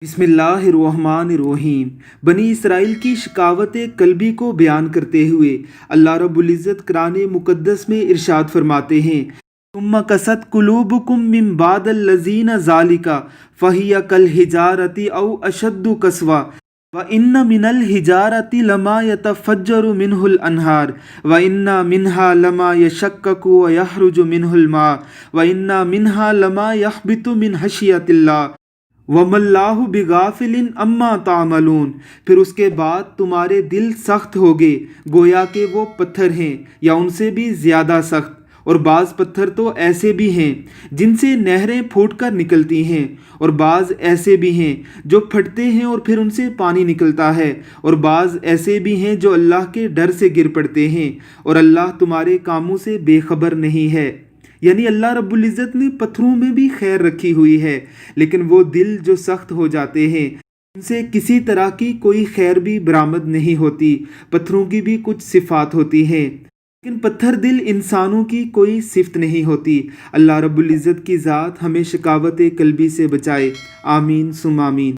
بسم اللہ الرحمن الرحیم۔ بنی اسرائیل کی شکاوت قلبی کو بیان کرتے ہوئے اللہ رب العزت قرآن مقدس میں ارشاد فرماتے ہیں، ثم قست قلوبکم من بعد الذین ذالک فہی کالحجارۃ او اشد قسوۃ وَإِنَّ مِنَ الْحِجَارَةِ لَمَا يَتَفَجَّرُ مِنْهُ الْأَنْهَارُ وَإِنَّ مِنْهَا لَمَا يَشَقَّقُ وَيَخْرُجُ مِنْهُ الْمَاءُ وَإِنَّ مِنْهَا لَمَا يَهْبِطُ مِنْ خَشْيَةِ اللَّهِ وَمَا اللَّهُ بِغَافِلٍ عَمَّا تَعْمَلُونَ۔ پھر اس کے بعد تمہارے دل سخت ہوگے گویا کہ وہ پتھر ہیں یا ان سے بھی زیادہ سخت، اور بعض پتھر تو ایسے بھی ہیں جن سے نہریں پھوٹ کر نکلتی ہیں، اور بعض ایسے بھی ہیں جو پھٹتے ہیں اور پھر ان سے پانی نکلتا ہے، اور بعض ایسے بھی ہیں جو اللہ کے ڈر سے گر پڑتے ہیں، اور اللہ تمہارے کاموں سے بے خبر نہیں ہے۔ یعنی اللہ رب العزت نے پتھروں میں بھی خیر رکھی ہوئی ہے، لیکن وہ دل جو سخت ہو جاتے ہیں ان سے کسی طرح کی کوئی خیر بھی برآمد نہیں ہوتی۔ پتھروں کی بھی کچھ صفات ہوتی ہیں لیکن پتھر دل انسانوں کی کوئی صفت نہیں ہوتی۔ اللہ رب العزت کی ذات ہمیں شکاوت قلبی سے بچائے، آمین ثم آمین۔